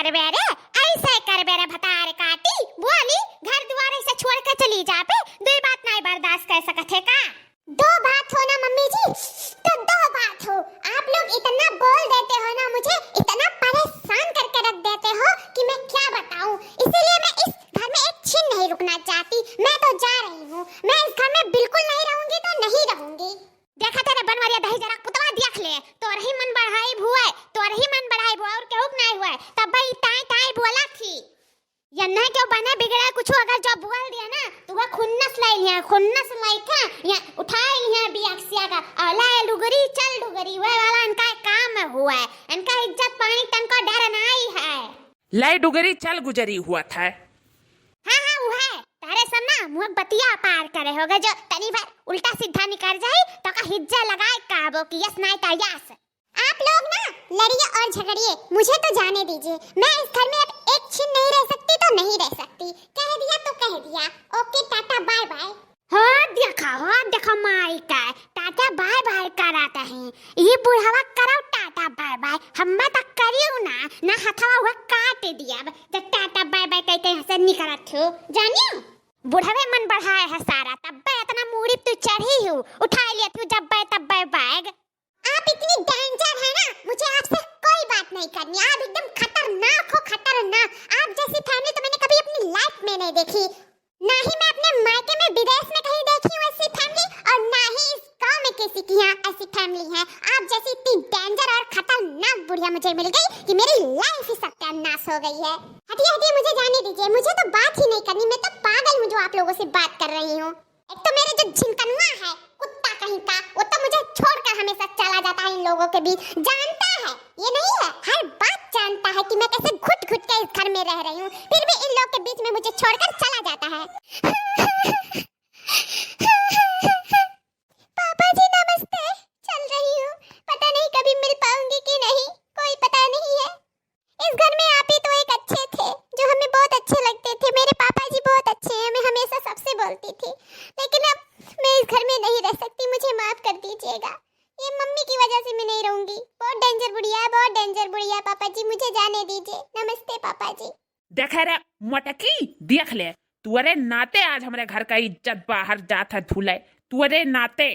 करबे रे, ऐसे करबे रे भतार काटी बोली घर द्वार से छोड़ के चली जा पे दो बात नहीं बर्दाश्त कर सकत है का? दो बात हो ना मम्मी जी, तो दो बात हो। आप लोग इतना बोल देते हो ना, मुझे इतना परेशान करके रख देते हो कि मैं क्या बताऊं। इसीलिए मैं इस घर में एक क्षण नहीं रुकना चाहती। मैं तो जा रही हूँ, मैं इस घर में बिल्कुल नहीं रहूंगी तो नहीं रहूंगी। देखा तेरे बनवरिया दही जरा कुतवा देख ले, तोर ही मन बढ़ाई भुआ, तोर ही मन बढ़ाई भुआ और केहू नहीं हुआ। तब भाई ताई ताई बोला थी या नहीं क्यों बने बिगड़ा कुछ अगर जो बोल दिया ना तो वह खुन्नस लाई लिया, खुन्नस लाई का या उठाए लिया बियाक्सिया का औला लुगरी चल लुगरी वह वाला इनका काम हुआ है, इनका इज्जत पानी तन को डर नहीं है। लाई डुगरी चल गुजरी हुआ था। हाँ हाँ वो है तारे सब ना मुंह बतिया पार करे होगा जो तनी बार उल्टा सीधा निकल जाए तो का हिज्जा लगाए काबो की यस नहीं ता यस। आप लोग ना लड़िए और झगड़िए, मुझे तो जाने दीजिए। मैं इस घर में अब एक क्षण नहीं रह सकती तो नहीं रह सकती। कह दिया तो कह दिया, ओके टाटा बाय बाय। हो देखो माई का टाटा बाय बाय कराता है ये बुढ़ावा करो टाटा बाय बाय, हम्मा तक करियो ना हथवा हुआ काट दिया जब टाटा बाय बाय कहते हंसे निकलत हो जानियो। बुढ़ावे मन बढ़ाए है सारा तब इतना मूड़ी तू चढ़ी हूँ उठा लिया तू जब तब बैग। आप इतनी डेंजर है ना, मुझे आपसे कोई बात नहीं करनी। आप एकदम खतरनाक हो, खतरनाक। आप जैसी फैमिली तो मैंने कभी अपनी लाइफ में नहीं देखी, ना ही मैं अपने मायके में विदेश में कहीं देखी हूँ ऐसी फैमिली, और ना ही इस गांव में किसी की यहाँ ऐसी फैमिली है। आप जैसी इतनी डेंजर और खतरनाक बुढ़िया मुझे मिल गई कि मेरी लाइफ ही सत्यानाश हो गई है। हटिए हटिए, मुझे जाने दीजिए, मुझे तो बात ही नहीं करनी। मैं तो पागल हूँ जो आप लोगों से बात कर रही हूँ। एक तो मेरे जो झिनकनुआ है कुत्ता कहीं का, वो तो मुझे छोड़कर हमेशा चला जाता है इन लोगों के बीच। जानता है ये नहीं है, हर बात जानता है कि मैं कैसे घुट घुट के इस घर में रह रही हूँ, फिर भी इन लोग के बीच में मुझे छोड़कर चला जाता है। पापा जी नमस्ते, चल रही हूँ, पता नहीं कभी मिल पाऊंगी कि नहीं, कोई पता नहीं है। इस घर में आप ही तो एक अच्छे थे जो हमें बहुत अच्छे लगते थे। मेरे पापा जी बहुत अच्छे हैं, मैं हमेशा सबसे बोलती थी, लेकिन अब मैं इस घर में नहीं रह सकती, मुझे माफ कर दीजिएगा। ये मम्मी की वजह से मैं नहीं रहूंगी। बहुत डेंजर बुढ़िया, बहुत डेंजर बुढ़िया। पापा जी मुझे जाने दीजिए। नमस्ते पापा जी। देख रे मटकी, देख ले तुअरे नाते आज हमारे घर का इज्जत बाहर जात है धुले। तुअरे नाते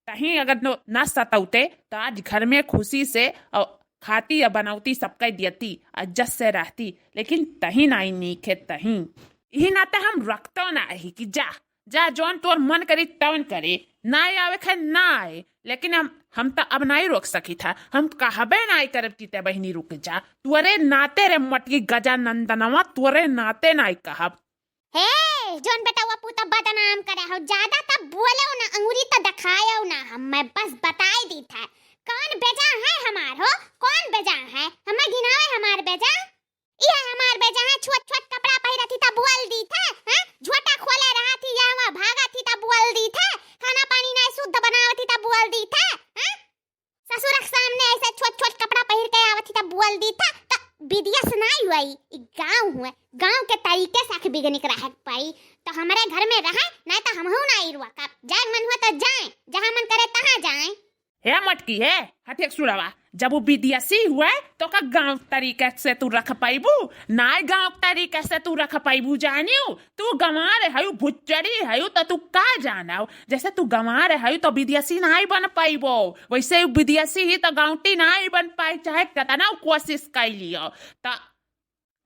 कहीं अगर न सतौते तो आज घर में खुशी से खाती या बनौती सबका देती इज्जत से रहती, लेकिन तही नहीं नीखे तही यही नाते हम रखतो ना ही कि जा जा जौन तोर मन करी तौन करे, ना आवे खे ना आए, लेकिन हम तो अब नहीं रोक सकी था। हम कहबे नहीं करब कि ते बहनी रुक जा, तुअरे नाते रे मटकी गजानंदनवा, तुअरे नाते नहीं कहब। हे जोन बेटा वो पुता बदनाम करे हो ज्यादा तब बोलो ना, अंगूरी तो दिखायो ना, हम मैं बस बताई दी था। कौन बेजा है हमार हो, कौन बेजा है हमें गिनावे हमार बेजा, ये हमार बेजा है। छोट छोट कपड़ा पहिरा थी तब बोल दी था, हैं झोटा खोले रहा थी या वहां भागा थी तब बोल दी था, खाना पानी नहीं शुद्ध बनावती तब बोल दी था, हैं ससुर के सामने ऐसे छोट छोट कपड़ा पहिर के आवती तब बोल दी था। तो विदिया सुनाई हुई गांव हुए, गांव के तरीके से आके बिगनिक रह पाई तो हमारे घर में रहे, नहीं तो हम नहीं रुआ का। जाए मन हुआ तो जाए, जहां मन करे तहां जाए। है मटकी है हथे सुड़ावा, जब वो विदेशी हुआ तो का गांव तरीके से तू रख पाइबू, ना गांव तरीके से तू रख पाइबू। जानियो तू गंवार है भुच्चड़ी है तो तू का जाना, जैसे तू गंवार है तो विदेशी नहीं बन पाइबो, वैसे विदेशी ही तो गांवटी नहीं बन पाई, चाहे कितना कोशिश कर लियो। तो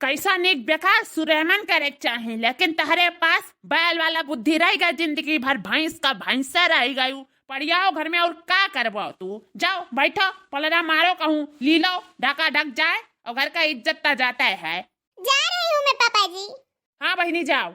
कैसा निक बेकार सुरेमन करे चाहे, लेकिन तहरे पास बैल वाला बुद्धि रहेगा, जिंदगी भर भैंस का भैंसा रहेगा। पड़ियाओ घर में और का करबो, तू जाओ बैठो पलड़ा मारो कहूँ ली लो ढका ढक जाए और घर का इज्जत ता जाता है। जा रही हूँ मैं पापा जी। हाँ बहनी जाओ।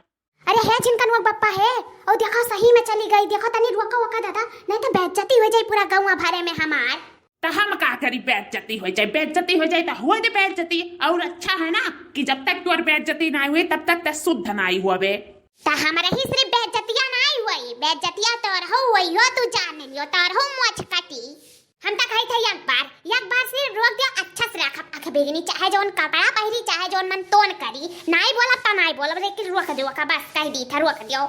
अरे है जिनका वो पप्पा है और देखो सही में चली गई, देखो तनी रुका वका दादा, नहीं तो बेइज्जती हो जाए पूरा गांव भरे में हमार। तो हम का करी, बेइज्जती हो जाए, बेइज्जती हो जाए तो हुए दे बेइज्जती, और अच्छा है ना कि जब तक तोर बेइज्जती ना हुई तब तक शुद्ध नहीं हुआ बे। तो हमारे ही सिर्फ बेइज्जतियां नहीं हुई, बेइज्जतियां तोर हो तू जान लियो तोर हो मोच काटी। हम तो कही थे एक बार सिर्फ रोक दिया, अच्छा से रख आंख बेगनी, चाहे जोन कपड़ा पहिरी चाहे जोन मन तोन करी, नहीं बोला तो नहीं बोला, लेकिन रोक दो का बस कह दी था रोक दियो।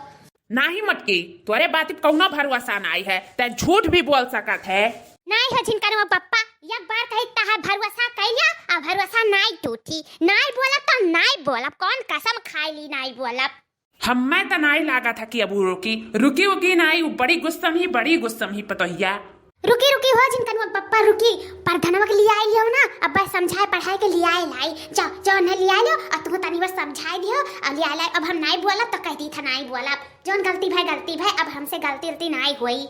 नहीं मटकी तोरे बात कौनो भरोसा नहीं है, ते झूठ भी बोल सकत है। नहीं हो जिनका वो पप्पा एक बार कही तहार भरवसा कैलिया आ भरवसा नाई टूटी। नाई बोला तो नाई बोला, कौन कसम खाई ली नाई बोला। हमें तो नाई लागा था कि अब रुकी रुकी उकी नाई बड़ी गुस्सम ही पतोहिया। रुकी रुकी हो जिनकन वो पप्पा रुकी, पर धनवा के लिए आई लियो ना, अब बस समझाए पढ़ाई के लिए आई लाई। जाओ जाओ न ले आलो और तुम तनी बस समझाई दियो और ले आला। अब हम नाई बोला तो कह दी था नाई बोला, जोन गलती भाई अब हमसे गलती नाई हुई।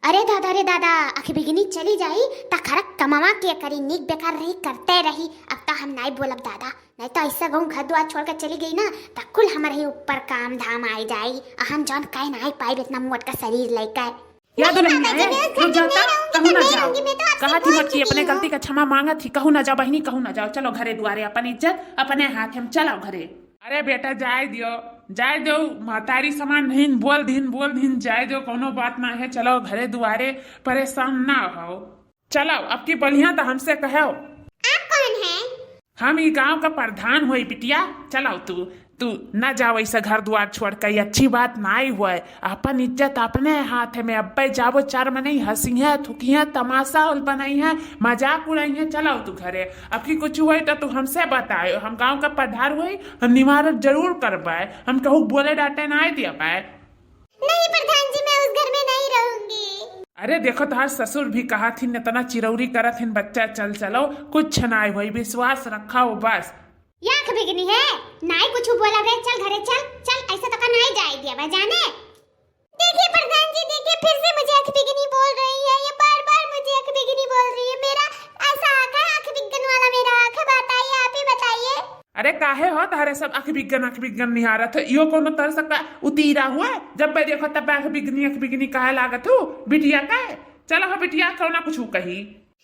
अरे दादा अख बिगनी चली जाई ता खरक कमावा के करी, निक बेकार रही करते रही। अब तो हम नाई बोलब दादा, नहीं तो ऐसा गाँव घर द्वार छोड़ कर चली गई ना तो कुल हमारे ऊपर काम धाम आई जाई। हम जौन कह नाई पाई इतना मोट का शरीर लेकर। याद नहीं है रुक जाता, कहूँ ना जाओ। कहा थी मत की अपने गलती का क्षमा मांगा थी, कहूँ ना जाओ बहनी, कहूँ ना जाओ। चलो घरे दुआरे, अपन इज्जत अपने हाथ हम चलाओ घरे। अरे बेटा जाए दियो महतारी समान नहीं बोल दिन जाए दो, कोनो बात ना है। चलो घरे दुआरे, परेशान ना हो। चलो अब की बढ़िया तो हमसे कहो। आप कौन है? हम ये गांव का प्रधान हुई बिटिया। चलो तू न जाओ ऐसा घर द्वार छोड़ कर, अच्छी बात ना ही हुआ। अपन इज्जत अपने हाथ में। अब जाओ चार मने हंसी है थुकी है तमाशा बनाई है मजाक उड़ाई है। चलो तू घरे, अब की कुछ हुई तो तू हमसे बताए। हम गांव का प्रधान हुई, हम निवारण जरूर करवाए। हम कहूँ बोले डांटे ना दिया पाए। नहीं प्रधान जी, मैं उस घर में नहीं रहूंगी। अरे देखो तुम्हार ससुर भी कहा थी इतना चिरौरी करत हिन बच्चा, चलो कुछ नाई हुई, विश्वास रखा हो बस। याख बिगनी है नाई कुछ बोला गए, चल घरे चल ऐसे तो का नाई जाए दिया मैं जाने। देखिए प्रधान जी, देखिए फिर से मुझे आंख बिगनी बोल रही है, ये बार मुझे आंख बिगनी बोल रही है। मेरा ऐसा आंख है, आंख बिगन वाला मेरा आंख, बताइए आप ही बताइए। अरे काहे हो तारे सब आंख बिगन निहारत हो? यो कोनो तरह से उतीरा हुआ, जब मैं देखो तब आंख बिगनी काहे लागत हो बिटिया का। चलो हो बिटिया, कहो ना कुछ कही।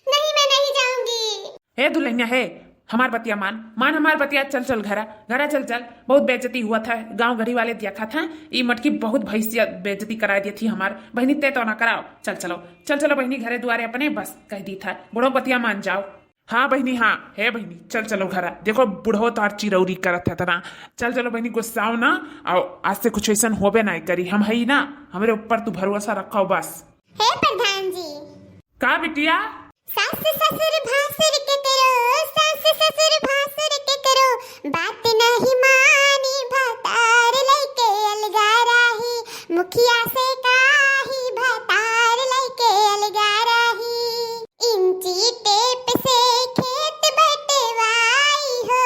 नहीं मैं नहीं जाऊंगी। हे दुल्हनिया है, हमार बतिया मान हमार बतिया। चल घरा चल। बहुत बेइज्जती हुआ था, गांव घरी वाले देखा था। ये मटकी बहुत भैंसिया बेइज्जती करा दी थी हमार बहनी, ते तो ना कराओ। चलो बहनी घरे दुआरे अपने, बस कह दी था। बुढ़ो बतिया मान जाओ। हाँ बहनी, हाँ है बहनी, चलो घरा। देखो बुढ़ो तो चिरौरी करत है तना। चलो बहनी गुस्साओ ना, और आज से कुछ ऐसा होबे ना करी। हम है ना, हमारे ऊपर तू भरोसा रखो बस। हे प्रधान जी। का बिटिया? सास ससुर भासुर के करो, सास ससुर भासुर के करो, बात नहीं मानी भतार लेके अलगा रही, मुखिया से काही भतार लेके अलगा रही, इंची टेप से खेत बटवाई हो,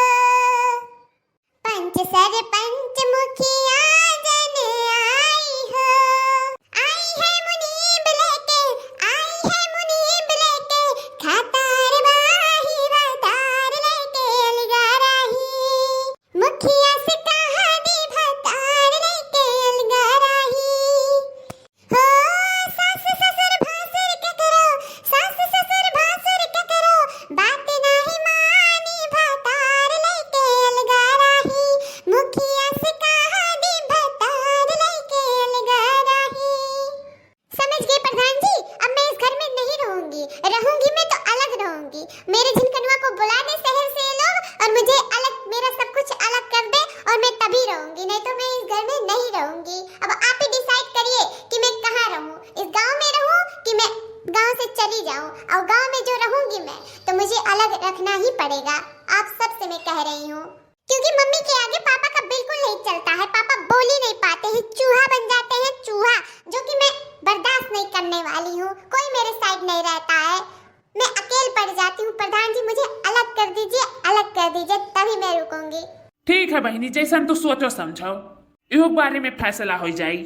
पंच सरपंच मुखिया जन आई हो, आई है मुनीब लेके, आई है मुनीब लेके, खातार माही भतार लेके अलगा रही, मुखिया से कहा दी भतार लेके अलगा रही। हो सास ससुर भासुर के करो, सास ससुर भासुर के करो, बात नहीं मानी भतार लेके अलगा रही, मुखिया से कहा दी भतार लेके अलगा रही। समझ गए प्रधान जी, अब मैं इस घर में नहीं रहूंगी मैं तो अलग रहूंगी। मेरे झिनकनुआ को बुला दे शहर से लोग और मुझे अलग, मेरा सब कुछ अलग कर दे और मैं तभी रहूंगी, नहीं तो मैं इस घर में नहीं रहूंगी। अब आप ही डिसाइड करिए कि मैं कहाँ रहूं, इस गांव में रहूं कि मैं गांव से चली जाऊं। और गांव में जो रहूंगी मैं तो मुझे अलग रखना ही पड़ेगा, आप सबसे मैं कह रही हूँ। क्योंकि मम्मी के आगे पापा का बिल्कुल नहीं चलता है, पापा बोल ही नहीं पाते हैं, चूहा बन जाते हैं चूहा, जो कि मैं बर्दाश्त नहीं करने वाली हूँ। कोई मेरे साइड नहीं रहता है, मैं अकेले पड़ जाती हूँ। प्रधान जी मुझे अलग कर दीजिए तभी मैं रुकूंगी। ठीक है बहनी, जैसा तू सोचो समझो, इहो बारे में फैसला हो जाई।